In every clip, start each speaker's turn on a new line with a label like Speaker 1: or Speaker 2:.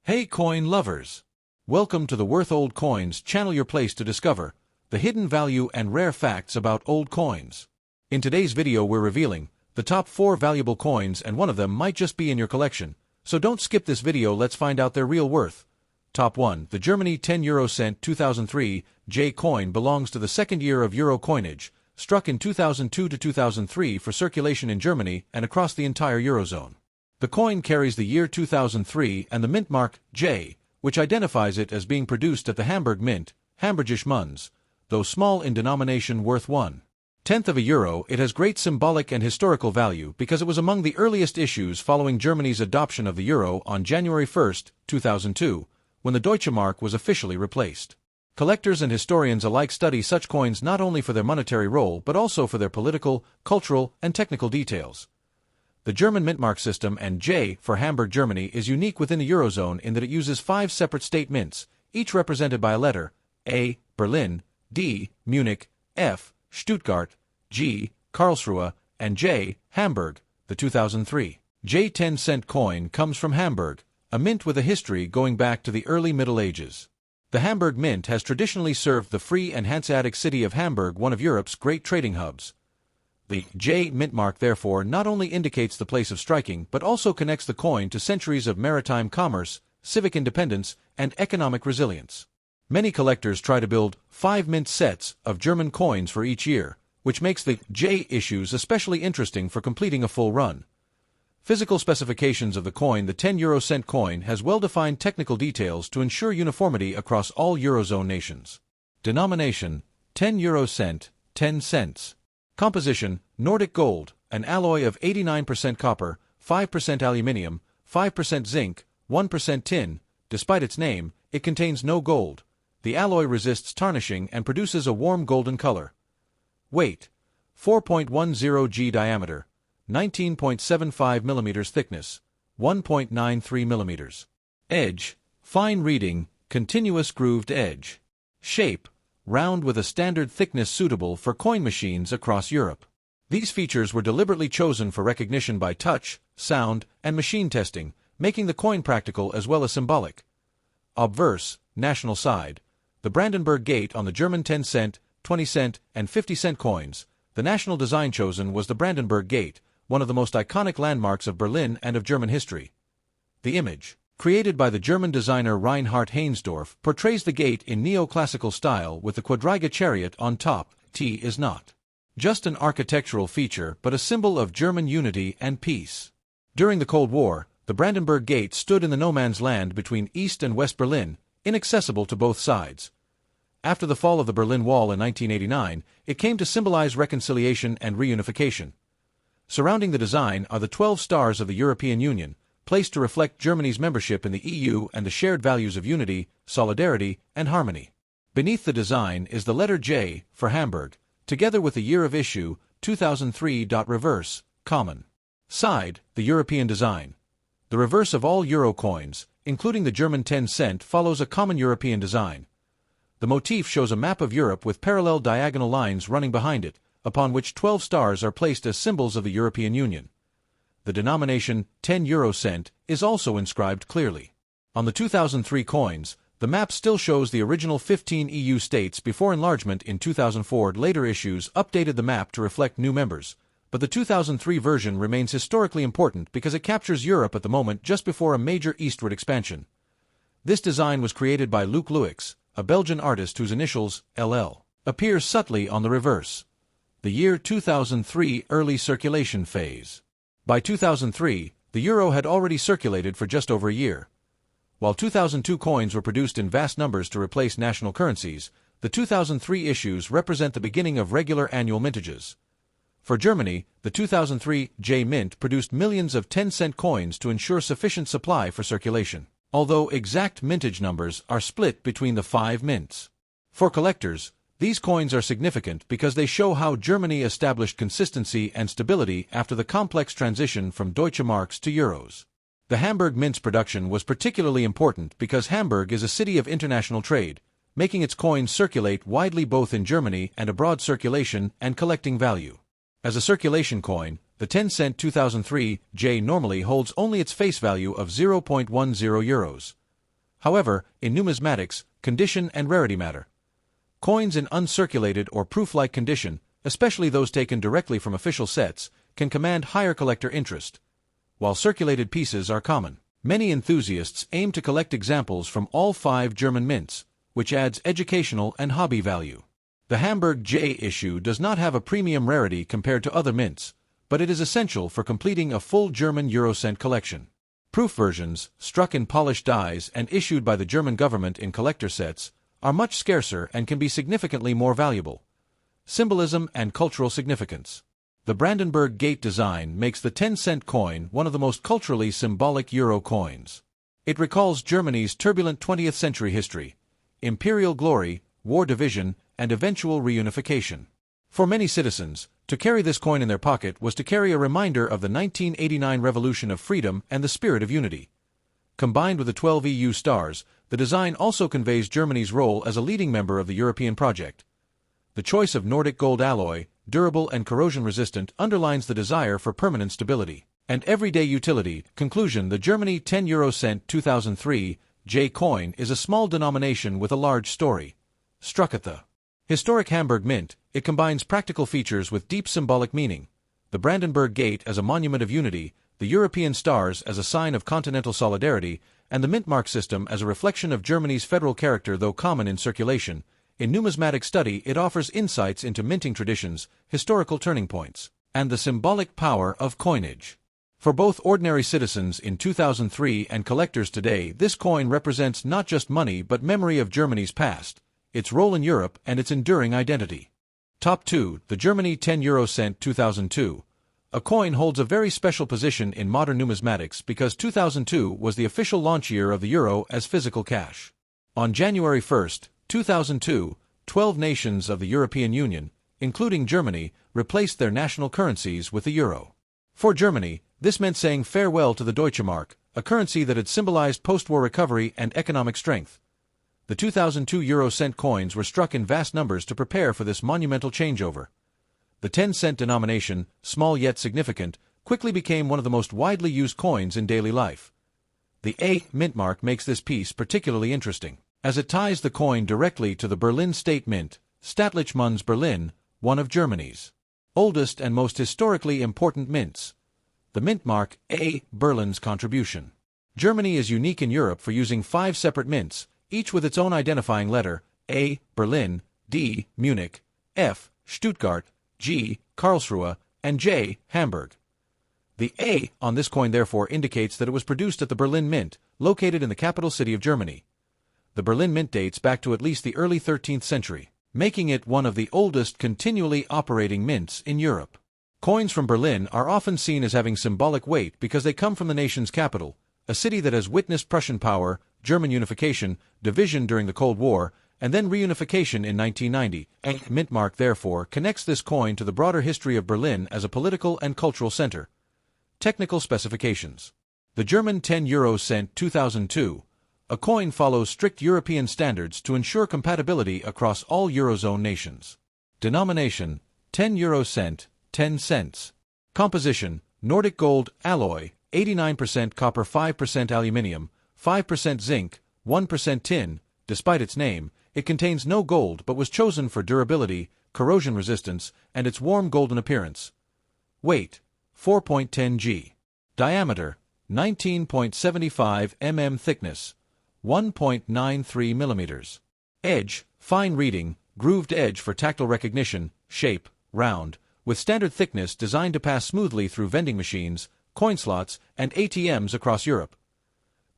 Speaker 1: Hey coin lovers! Welcome to the Worth Old Coins channel, your place to discover the hidden value and rare facts about old coins. In today's video we're revealing the top 4 valuable coins, and one of them might just be in your collection, so don't skip this video. Let's find out their real worth. Top 1. The Germany 10 euro cent 2003 J coin belongs to the second year of euro coinage, struck in 2002 to 2003 for circulation in Germany and across the entire eurozone. The coin carries the year 2003 and the mint mark J, which identifies it as being produced at the Hamburg Mint, Hamburgische Münze. Though small in denomination, worth 1/10 of a euro, it has great symbolic and historical value because it was among the earliest issues following Germany's adoption of the euro on January 1, 2002, when the Deutsche Mark was officially replaced. Collectors and historians alike study such coins not only for their monetary role but also for their political, cultural, and technical details. The German Mintmark system, and J for Hamburg, Germany, is unique within the Eurozone in that it uses 5 separate state mints, each represented by a letter: A, Berlin; D, Munich; F, Stuttgart; G, Karlsruhe; and J, Hamburg. The 2003 J 10-cent coin comes from Hamburg, a mint with a history going back to the early Middle Ages. The Hamburg Mint has traditionally served the free and Hanseatic city of Hamburg, one of Europe's great trading hubs. The J mint mark therefore not only indicates the place of striking but also connects the coin to centuries of maritime commerce, civic independence, and economic resilience. Many collectors try to build 5 mint sets of German coins for each year, which makes the J issues especially interesting for completing a full run. Physical specifications of the coin: the 10 euro cent coin has well-defined technical details to ensure uniformity across all Eurozone nations. Denomination: 10 euro cent, 10 cents. Composition: Nordic gold, an alloy of 89% copper, 5% aluminium, 5% zinc, 1% tin. Despite its name, it contains no gold. The alloy resists tarnishing and produces a warm golden color. Weight: 4.10 g. Diameter, 19.75 mm thickness, 1.93 mm. Edge: fine reading, continuous grooved edge. Shape: round with a standard thickness suitable for coin machines across Europe. These features were deliberately chosen for recognition by touch, sound, and machine testing, making the coin practical as well as symbolic. Obverse, national side: the Brandenburg Gate on the German 10 cent, 20 cent, and 50 cent coins. The national design chosen was the Brandenburg Gate, one of the most iconic landmarks of Berlin and of German history. The image, created by the German designer Reinhard Heinsdorf, portrays the gate in neoclassical style with the quadriga chariot on top. T is not just an architectural feature but a symbol of German unity and peace. During the Cold War, the Brandenburg Gate stood in the no man's land between East and West Berlin, inaccessible to both sides. After the fall of the Berlin Wall in 1989, it came to symbolize reconciliation and reunification. Surrounding the design are the 12 stars of the European Union, placed to reflect Germany's membership in the EU and the shared values of unity, solidarity, and harmony. Beneath the design is the letter J for Hamburg, together with the year of issue, 2003. Reverse, common. Side: the European design. The reverse of all euro coins, including the German 10 cent, follows a common European design. The motif shows a map of Europe with parallel diagonal lines running behind it, upon which 12 stars are placed as symbols of the European Union. The denomination 10 euro cent is also inscribed clearly. On the 2003 coins, the map still shows the original 15 EU states before enlargement in 2004. Later issues updated the map to reflect new members, but the 2003 version remains historically important because it captures Europe at the moment just before a major eastward expansion. This design was created by Luc Luix, a Belgian artist whose initials, LL, appears subtly on the reverse. The year 2003 early circulation phase. By 2003, the euro had already circulated for just over a year. While 2002 coins were produced in vast numbers to replace national currencies, the 2003 issues represent the beginning of regular annual mintages. For Germany, the 2003 J Mint produced millions of 10-cent coins to ensure sufficient supply for circulation, although exact mintage numbers are split between the 5 mints. For collectors, these coins are significant because they show how Germany established consistency and stability after the complex transition from Deutsche Marks to euros. The Hamburg Mint's production was particularly important because Hamburg is a city of international trade, making its coins circulate widely both in Germany and abroad. Circulation and collecting value. As a circulation coin, The 10-cent 2003 J normally holds only its face value of 0.10 euros. However, in numismatics, condition and rarity matter. Coins in uncirculated or proof-like condition, especially those taken directly from official sets, can command higher collector interest, while circulated pieces are common. Many enthusiasts aim to collect examples from all 5 German mints, which adds educational and hobby value. The Hamburg J issue does not have a premium rarity compared to other mints, but it is essential for completing a full German Eurocent collection. Proof versions, struck in polished dies and issued by the German government in collector sets, are much scarcer and can be significantly more valuable. Symbolism and cultural significance. The Brandenburg Gate design makes the 10-cent coin one of the most culturally symbolic euro coins. It recalls Germany's turbulent 20th century history, imperial glory, war division, and eventual reunification. For many citizens, to carry this coin in their pocket was to carry a reminder of the 1989 revolution of freedom and the spirit of unity. Combined with the 12 EU stars, the design also conveys Germany's role as a leading member of the European project. The choice of Nordic gold alloy, durable and corrosion-resistant, underlines the desire for permanent stability and everyday utility. Conclusion: the Germany 10 euro cent 2003 J coin is a small denomination with a large story. Struck at the historic Hamburg Mint, it combines practical features with deep symbolic meaning. The Brandenburg Gate as a monument of unity, the European stars as a sign of continental solidarity, and the mint mark system as a reflection of Germany's federal character. Though common in circulation, in numismatic study it offers insights into minting traditions, historical turning points, and the symbolic power of coinage. For both ordinary citizens in 2003 and collectors today, this coin represents not just money but memory of Germany's past, its role in Europe, and its enduring identity. Top 2, the Germany 10 euro cent 2002. A coin holds a very special position in modern numismatics because 2002 was the official launch year of the euro as physical cash. On January 1, 2002, 12 nations of the European Union, including Germany, replaced their national currencies with the euro. For Germany, this meant saying farewell to the Deutsche Mark, a currency that had symbolized post-war recovery and economic strength. The 2002 euro cent coins were struck in vast numbers to prepare for this monumental changeover. The 10-cent denomination, small yet significant, quickly became one of the most widely used coins in daily life. The A mint mark makes this piece particularly interesting, as it ties the coin directly to the Berlin State Mint, Staatliche Münze Berlin, one of Germany's oldest and most historically important mints. The mint mark A, Berlin's contribution. Germany is unique in Europe for using 5 separate mints, each with its own identifying letter: A, Berlin; D, Munich; F, Stuttgart; G, Karlsruhe; and J, Hamburg. The A on this coin therefore indicates that it was produced at the Berlin Mint, located in the capital city of Germany. The Berlin Mint dates back to at least the early 13th century, making it one of the oldest continually operating mints in Europe. Coins from Berlin are often seen as having symbolic weight because they come from the nation's capital, a city that has witnessed Prussian power, German unification, division during the Cold War, and then reunification in 1990. A mint mark therefore connects this coin to the broader history of Berlin as a political and cultural center. Technical specifications. The German 10 euro cent 2002. A coin follows strict European standards to ensure compatibility across all Eurozone nations. Denomination: 10 euro cent, 10 cents. Composition: Nordic gold alloy, 89% copper, 5% aluminium, 5% zinc, 1% tin. Despite its name, it contains no gold but was chosen for durability, corrosion resistance, and its warm golden appearance. Weight: 4.10 g. Diameter: 19.75 mm. Thickness: 1.93 millimeters. Edge: fine reading, grooved edge for tactile recognition. Shape: round, with standard thickness designed to pass smoothly through vending machines, coin slots, and ATMs across Europe.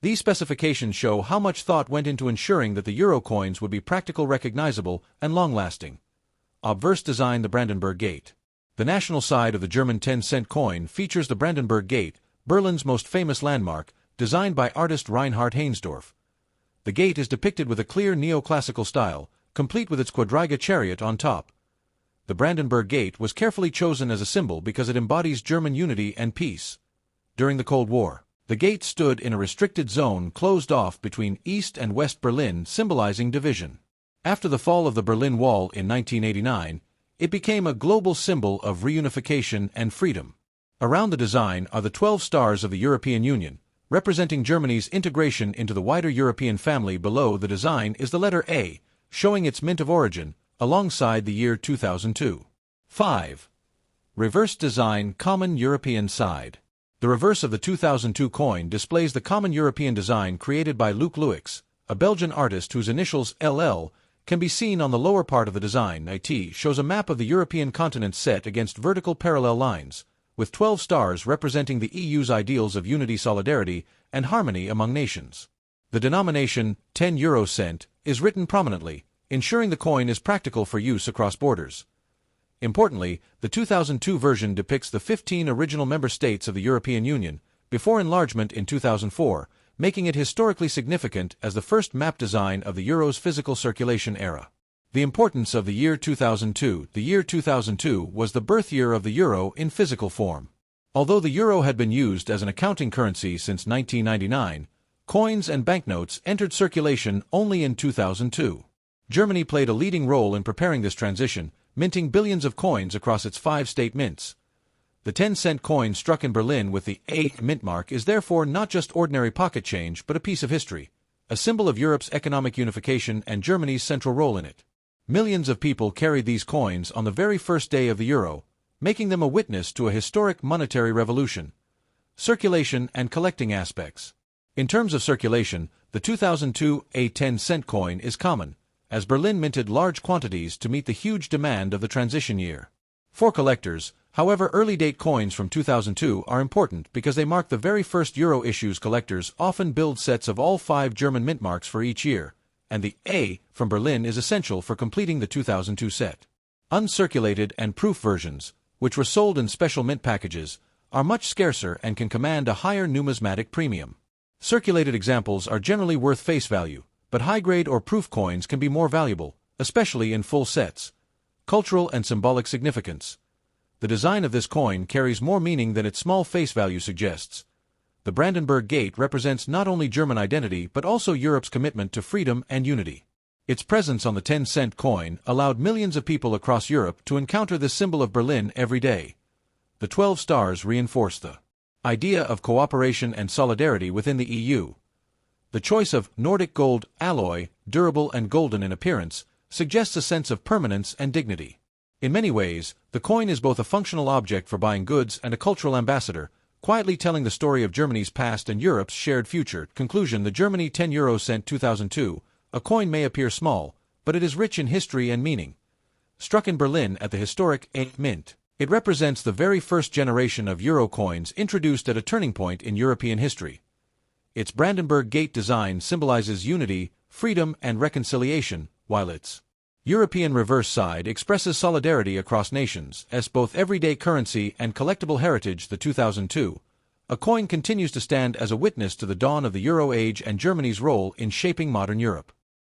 Speaker 1: These specifications show how much thought went into ensuring that the euro coins would be practical, recognizable, and long-lasting. Obverse design: the Brandenburg Gate. The national side of the German 10-cent coin features the Brandenburg Gate, Berlin's most famous landmark, designed by artist Reinhard Heinsdorf. The gate is depicted with a clear neoclassical style, complete with its quadriga chariot on top. The Brandenburg Gate was carefully chosen as a symbol because it embodies German unity and peace. During the Cold War, the gate stood in a restricted zone closed off between East and West Berlin, symbolizing division. After the fall of the Berlin Wall in 1989, it became a global symbol of reunification and freedom. Around the design are the 12 stars of the European Union, representing Germany's integration into the wider European family. Below the design is the letter A, showing its mint of origin, alongside the year 2002. 5. Reverse design, common European side. The reverse of the 2002 coin displays the common European design created by Luc Louix, a Belgian artist whose initials LL can be seen on the lower part of the design. It shows a map of the European continent set against vertical parallel lines, with 12 stars representing the EU's ideals of unity, solidarity, and harmony among nations. The denomination, 10 euro cent, is written prominently, ensuring the coin is practical for use across borders. Importantly, the 2002 version depicts the 15 original member states of the European Union, before enlargement in 2004, making it historically significant as the first map design of the euro's physical circulation era. The importance of the year 2002. The year 2002 was the birth year of the euro in physical form. Although the euro had been used as an accounting currency since 1999, coins and banknotes entered circulation only in 2002. Germany played a leading role in preparing this transition, minting billions of coins across its 5 state mints. The 10-cent coin struck in Berlin with the A mint mark is therefore not just ordinary pocket change but a piece of history, a symbol of Europe's economic unification and Germany's central role in it. Millions of people carried these coins on the very first day of the euro, making them a witness to a historic monetary revolution. Circulation and collecting aspects. In terms of circulation, the 2002 A 10-cent coin is common, as Berlin minted large quantities to meet the huge demand of the transition year. For collectors, however, early-date coins from 2002 are important because they mark the very first euro issues. Collectors often build sets of all 5 German mint marks for each year, and the A from Berlin is essential for completing the 2002 set. Uncirculated and proof versions, which were sold in special mint packages, are much scarcer and can command a higher numismatic premium. Circulated examples are generally worth face value, but high-grade or proof coins can be more valuable, especially in full sets. Cultural and symbolic significance. The design of this coin carries more meaning than its small face value suggests. The Brandenburg Gate represents not only German identity but also Europe's commitment to freedom and unity. Its presence on the 10-cent coin allowed millions of people across Europe to encounter this symbol of Berlin every day. The 12 stars reinforce the idea of cooperation and solidarity within the EU. The choice of Nordic gold alloy, durable and golden in appearance, suggests a sense of permanence and dignity. In many ways, the coin is both a functional object for buying goods and a cultural ambassador, quietly telling the story of Germany's past and Europe's shared future. Conclusion. The Germany 10 euro cent 2002, a coin may appear small, but it is rich in history and meaning. Struck in Berlin at the historic A mint, it represents the very first generation of euro coins introduced at a turning point in European history. Its Brandenburg Gate design symbolizes unity, freedom, and reconciliation, while its European reverse side expresses solidarity across nations. As both everyday currency and collectible heritage, the 2002, a coin continues to stand as a witness to the dawn of the Euro age and Germany's role in shaping modern Europe.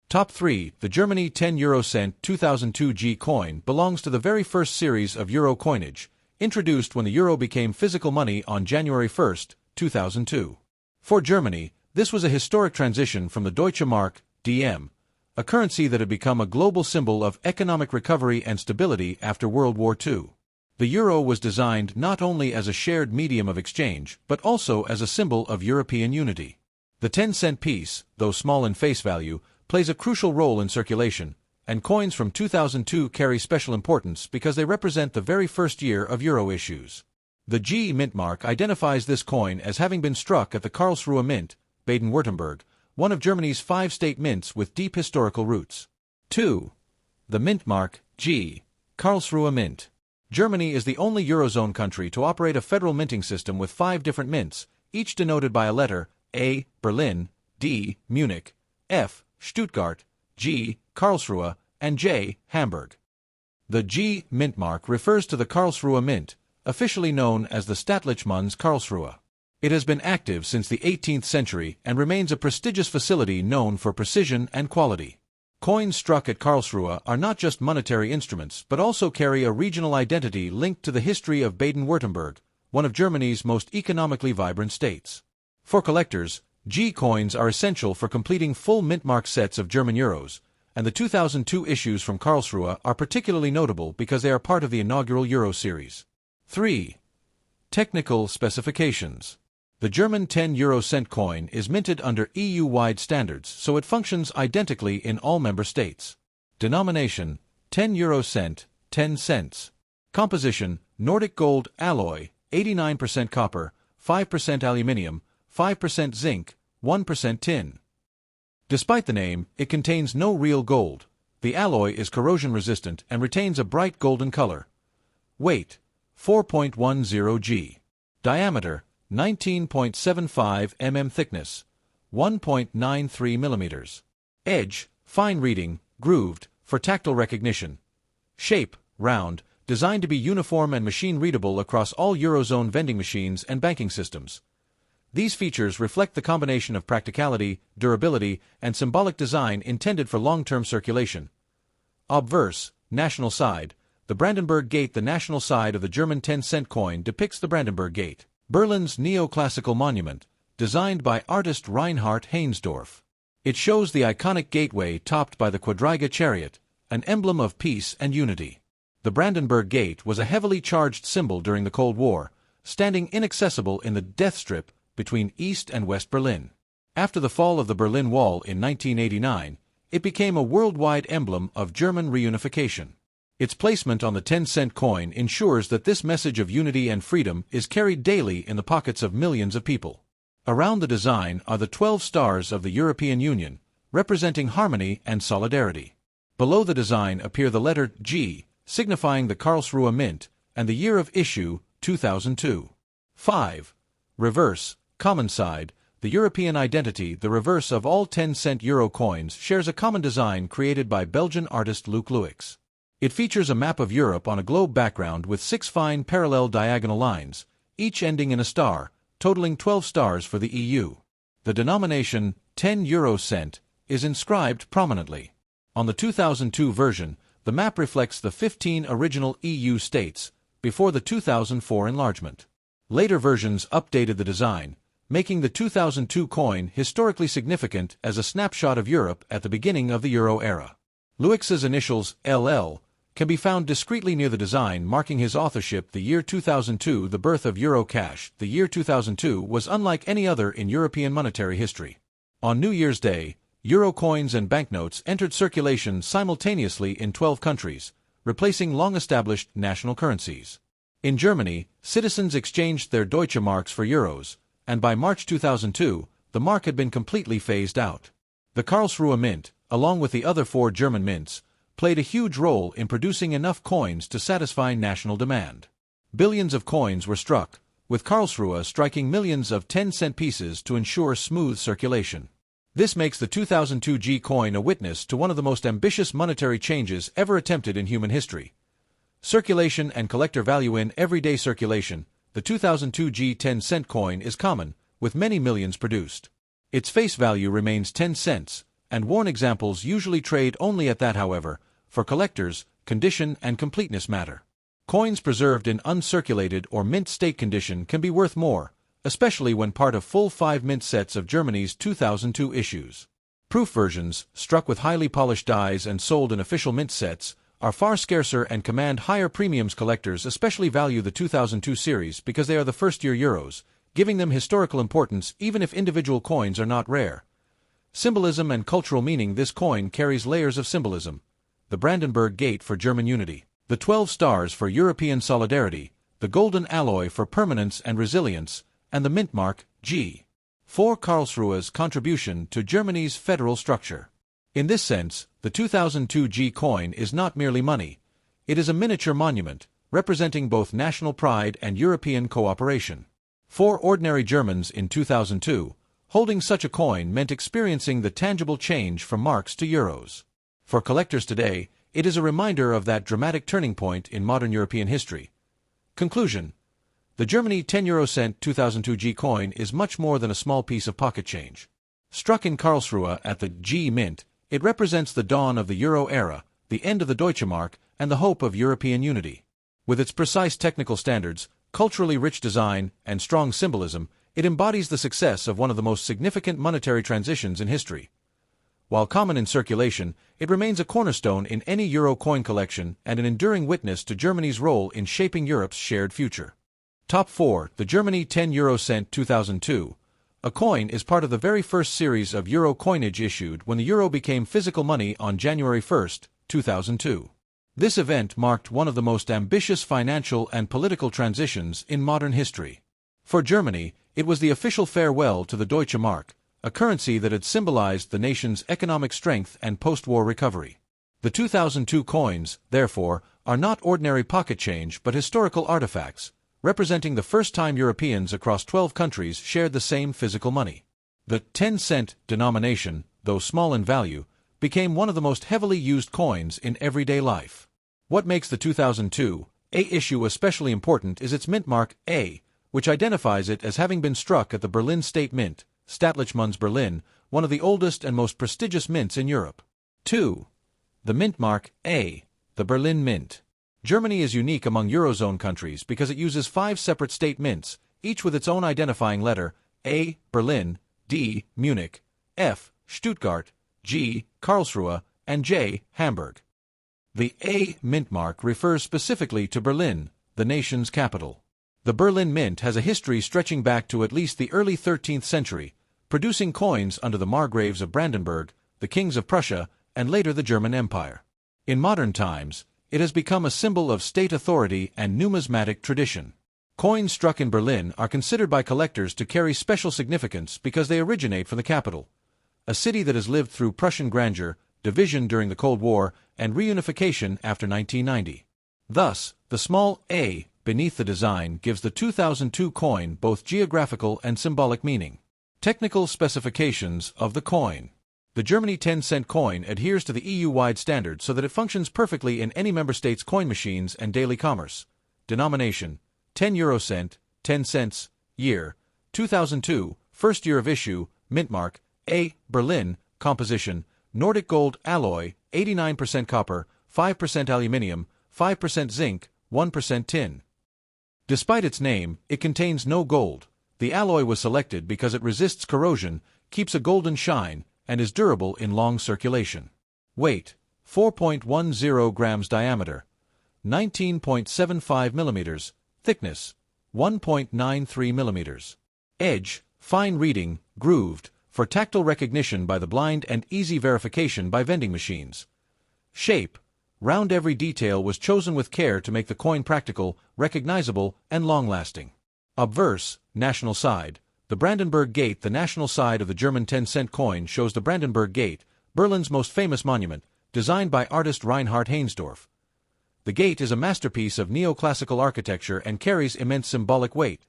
Speaker 1: Top 3. The Germany 10 euro cent 2002 G coin belongs to the very first series of euro coinage, introduced when the euro became physical money on January 1, 2002. For Germany, this was a historic transition from the Deutsche Mark, DM, a currency that had become a global symbol of economic recovery and stability after World War II. The euro was designed not only as a shared medium of exchange, but also as a symbol of European unity. The 10-cent piece, though small in face value, plays a crucial role in circulation, and coins from 2002 carry special importance because they represent the very first year of euro issues. The G mint mark identifies this coin as having been struck at the Karlsruhe Mint, Baden-Württemberg, one of Germany's 5 state mints with deep historical roots. 2. The mint mark, G, Karlsruhe Mint. Germany is the only Eurozone country to operate a federal minting system with 5 different mints, each denoted by a letter: A, Berlin; D, Munich; F, Stuttgart; G, Karlsruhe; and J, Hamburg. The G mint mark refers to the Karlsruhe Mint, officially known as the Staatliche Münze Karlsruhe. It has been active since the 18th century and remains a prestigious facility known for precision and quality. Coins struck at Karlsruhe are not just monetary instruments but also carry a regional identity linked to the history of Baden-Württemberg, one of Germany's most economically vibrant states. For collectors, G coins are essential for completing full mint mark sets of German euros, and the 2002 issues from Karlsruhe are particularly notable because they are part of the inaugural Euro series. 3. Technical specifications. The German 10 euro cent coin is minted under EU-wide standards, so it functions identically in all member states. Denomination: 10 euro cent, 10 cents. Composition: Nordic gold alloy, 89% copper, 5% aluminium, 5% zinc, 1% tin. Despite the name, it contains no real gold. The alloy is corrosion-resistant and retains a bright golden color. Weight: 4.10 g. Diameter: 19.75 mm. Thickness: 1.93 mm. Edge: fine reading, grooved, for tactile recognition. Shape: round, designed to be uniform and machine-readable across all Eurozone vending machines and banking systems. These features reflect the combination of practicality, durability, and symbolic design intended for long-term circulation. Obverse: national side. The Brandenburg Gate. The national side of the German 10-cent coin depicts the Brandenburg Gate, Berlin's neoclassical monument, designed by artist Reinhard Heinsdorf. It shows the iconic gateway topped by the quadriga chariot, an emblem of peace and unity. The Brandenburg Gate was a heavily charged symbol during the Cold War, standing inaccessible in the death strip between East and West Berlin. After the fall of the Berlin Wall in 1989, it became a worldwide emblem of German reunification. Its placement on the 10-cent coin ensures that this message of unity and freedom is carried daily in the pockets of millions of people. Around the design are the 12 stars of the European Union, representing harmony and solidarity. Below the design appear the letter G, signifying the Karlsruhe Mint, and the year of issue, 2002. 5. Reverse: common side. The European identity. The reverse of all 10-cent euro coins shares a common design created by Belgian artist Luc Luix. It features a map of Europe on a globe background with 6 fine parallel diagonal lines, each ending in a star, totaling 12 stars for the EU. The denomination, 10 euro cent, is inscribed prominently. On the 2002 version, the map reflects the 15 original EU states, before the 2004 enlargement. Later versions updated the design, making the 2002 coin historically significant as a snapshot of Europe at the beginning of the Euro era. Luix's initials, LL, can be found discreetly near the design, marking his authorship. The year 2002, the birth of Euro cash. The year 2002 was unlike any other in European monetary history. On New Year's Day, Euro coins and banknotes entered circulation simultaneously in 12 countries, replacing long-established national currencies. In Germany, citizens exchanged their Deutsche Marks for euros, and by March 2002, the mark had been completely phased out. The Karlsruhe Mint, along with the other 4 German mints, played a huge role in producing enough coins to satisfy national demand. Billions of coins were struck, with Karlsruhe striking millions of 10-cent pieces to ensure smooth circulation. This makes the 2002 G coin a witness to one of the most ambitious monetary changes ever attempted in human history. Circulation and collector value. In everyday circulation, the 2002 G 10-cent coin is common, with many millions produced. Its face value remains 10 cents, and worn examples usually trade only at that. However, for collectors, condition and completeness matter. Coins preserved in uncirculated or mint state condition can be worth more, especially when part of full 5 mint sets of Germany's 2002 issues. Proof versions, struck with highly polished dies and sold in official mint sets, are far scarcer and command higher premiums. Collectors especially value the 2002 series because they are the first-year euros, giving them historical importance even if individual coins are not rare. Symbolism and cultural meaning. This coin carries layers of symbolism. The Brandenburg Gate for German unity, the 12 stars for European solidarity, the golden alloy for permanence and resilience, and the mint mark, G. 4. Karlsruhe's contribution to Germany's federal structure. In this sense, the 2002 G coin is not merely money. It is a miniature monument, representing both national pride and European cooperation. For ordinary Germans in 2002, holding such a coin meant experiencing the tangible change from marks to euros. For collectors today, it is a reminder of that dramatic turning point in modern European history. Conclusion: the Germany 10 euro cent 2002 G coin is much more than a small piece of pocket change. Struck in Karlsruhe at the G Mint, it represents the dawn of the Euro era, the end of the Deutsche Mark, and the hope of European unity. With its precise technical standards, culturally rich design, and strong symbolism, it embodies the success of one of the most significant monetary transitions in history. While common in circulation, it remains a cornerstone in any euro coin collection and an enduring witness to Germany's role in shaping Europe's shared future. Top 4, the Germany 10 euro cent 2002. A coin is part of the very first series of euro coinage issued when the euro became physical money on January 1, 2002. This event marked one of the most ambitious financial and political transitions in modern history. For Germany, it was the official farewell to the Deutsche Mark, a currency that had symbolized the nation's economic strength and post-war recovery. The 2002 coins, therefore, are not ordinary pocket change but historical artifacts, representing the first time Europeans across 12 countries shared the same physical money. The 10-cent denomination, though small in value, became one of the most heavily used coins in everyday life. What makes the 2002 A issue especially important is its mint mark A, which identifies it as having been struck at the Berlin State Mint, Staatlichmunds Berlin, one of the oldest and most prestigious mints in Europe. 2. The mint mark A, the Berlin Mint. Germany is unique among Eurozone countries because it uses 5 separate state mints, each with its own identifying letter: A, Berlin; D, Munich; F, Stuttgart; G, Karlsruhe; and J, Hamburg. The A mint mark refers specifically to Berlin, the nation's capital. The Berlin Mint has a history stretching back to at least the early 13th century, producing coins under the Margraves of Brandenburg, the Kings of Prussia, and later the German Empire. In modern times, it has become a symbol of state authority and numismatic tradition. Coins struck in Berlin are considered by collectors to carry special significance because they originate from the capital, a city that has lived through Prussian grandeur, division during the Cold War, and reunification after 1990. Thus, the small A beneath the design gives the 2002 coin both geographical and symbolic meaning. Technical specifications of the coin. The Germany 10-cent coin adheres to the EU-wide standard so that it functions perfectly in any member state's coin machines and daily commerce. Denomination: 10 euro cent, 10 cents. Year: 2002, first year of issue. Mint mark A, Berlin. Composition: Nordic gold alloy, 89% copper, 5% aluminium, 5% zinc, 1% tin. Despite its name, it contains no gold. The alloy was selected because it resists corrosion, keeps a golden shine, and is durable in long circulation. Weight: 4.10 grams. Diameter: 19.75 millimeters. Thickness: 1.93 millimeters. Edge: fine reading, grooved, for tactile recognition by the blind and easy verification by vending machines. Shape: round. Every detail was chosen with care to make the coin practical, recognizable, and long-lasting. Obverse: national side. The Brandenburg Gate. The national side of the German 10-cent coin shows the Brandenburg Gate, Berlin's most famous monument, designed by artist Reinhard Heinsdorf. The gate is a masterpiece of neoclassical architecture and carries immense symbolic weight.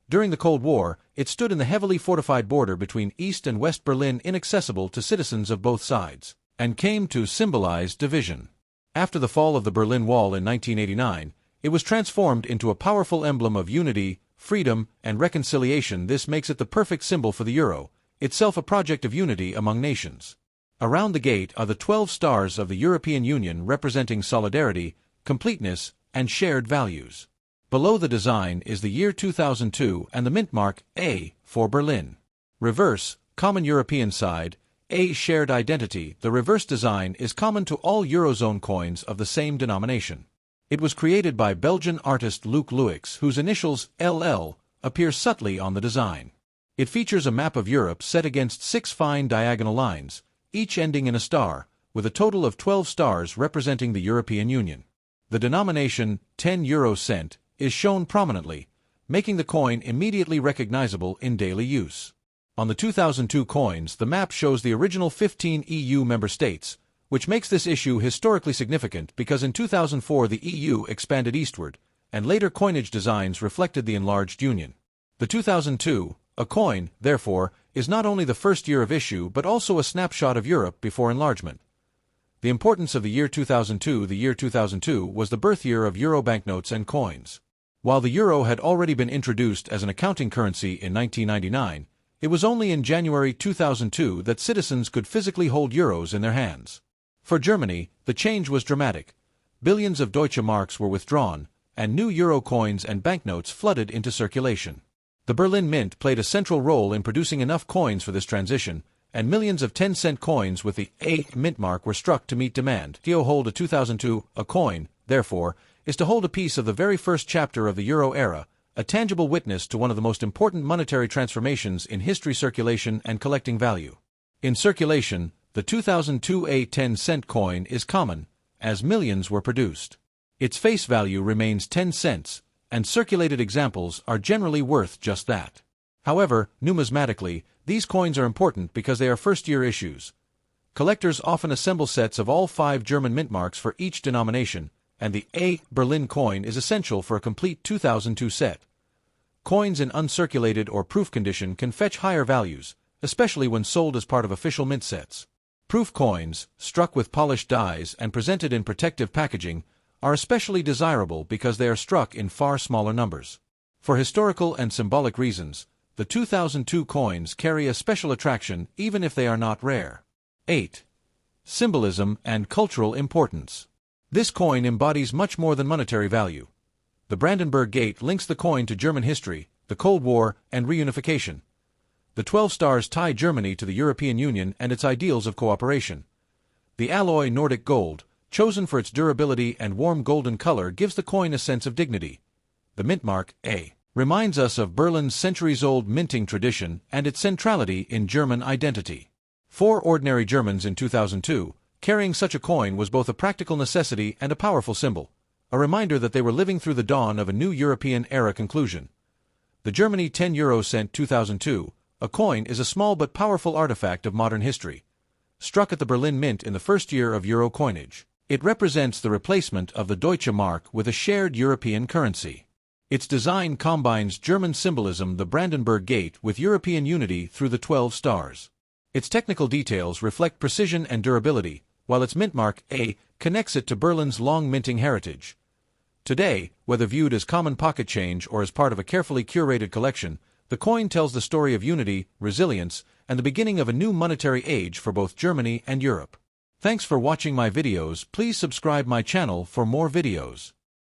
Speaker 1: During the Cold War, it stood in the heavily fortified border between East and West Berlin, inaccessible to citizens of both sides, and came to symbolize division. After the fall of the Berlin Wall in 1989, it was transformed into a powerful emblem of unity, freedom, and reconciliation. This makes it the perfect symbol for the euro, itself a project of unity among nations. Around the gate are the 12 stars of the European Union, representing solidarity, completeness, and shared values. Below the design is the year 2002 and the mint mark A for Berlin. Reverse: common European side, A shared identity. The reverse design is common to all Eurozone coins of the same denomination. It was created by Belgian artist Luc Luix, whose initials LL appear subtly on the design. It features a map of Europe set against 6 fine diagonal lines, each ending in a star, with a total of 12 stars representing the European Union. The denomination 10 euro cent is shown prominently, making the coin immediately recognizable in daily use. On the 2002 coins, the map shows the original 15 EU member states, which makes this issue historically significant because in 2004 the EU expanded eastward, and later coinage designs reflected the enlarged union. The 2002, a coin, therefore, is not only the first year of issue but also a snapshot of Europe before enlargement. The importance of the year 2002. The year 2002 was the birth year of euro banknotes and coins. While the euro had already been introduced as an accounting currency in 1999, it was only in January 2002 that citizens could physically hold euros in their hands. For Germany, the change was dramatic. Billions of Deutsche Marks were withdrawn, and new euro coins and banknotes flooded into circulation. The Berlin Mint played a central role in producing enough coins for this transition, and millions of 10-cent coins with the A mint mark were struck to meet demand. To hold a 2002 a coin, therefore, is to hold a piece of the very first chapter of the euro era, a tangible witness to one of the most important monetary transformations in history: circulation and collecting value. In circulation, the 2002 10-cent coin is common, as millions were produced. Its face value remains 10 cents, and circulated examples are generally worth just that. However, numismatically, these coins are important because they are first-year issues. Collectors often assemble sets of all 5 German mint marks for each denomination, and the A Berlin coin is essential for a complete 2002 set. Coins in uncirculated or proof condition can fetch higher values, especially when sold as part of official mint sets. Proof coins, struck with polished dies and presented in protective packaging, are especially desirable because they are struck in far smaller numbers. For historical and symbolic reasons, the 2002 coins carry a special attraction even if they are not rare. 8. Symbolism and cultural importance. This coin embodies much more than monetary value. The Brandenburg Gate links the coin to German history, the Cold War, and reunification. The 12 stars tie Germany to the European Union and its ideals of cooperation. The alloy Nordic gold, chosen for its durability and warm golden color, gives the coin a sense of dignity. The mint mark A reminds us of Berlin's centuries-old minting tradition and its centrality in German identity. For ordinary Germans in 2002, carrying such a coin was both a practical necessity and a powerful symbol, a reminder that they were living through the dawn of a new European era conclusion. The Germany 10 euro cent 2002, a coin, is a small but powerful artifact of modern history. Struck at the Berlin Mint in the first year of euro coinage, it represents the replacement of the Deutsche Mark with a shared European currency. Its design combines German symbolism, the Brandenburg Gate, with European unity through the 12 stars. Its technical details reflect precision and durability, while its mint mark A connects it to Berlin's long minting heritage. Today, whether viewed as common pocket change or as part of a carefully curated collection, the coin tells the story of unity, resilience, and the beginning of a new monetary age for both Germany and Europe. Thanks for watching my videos. Please subscribe my channel for more videos.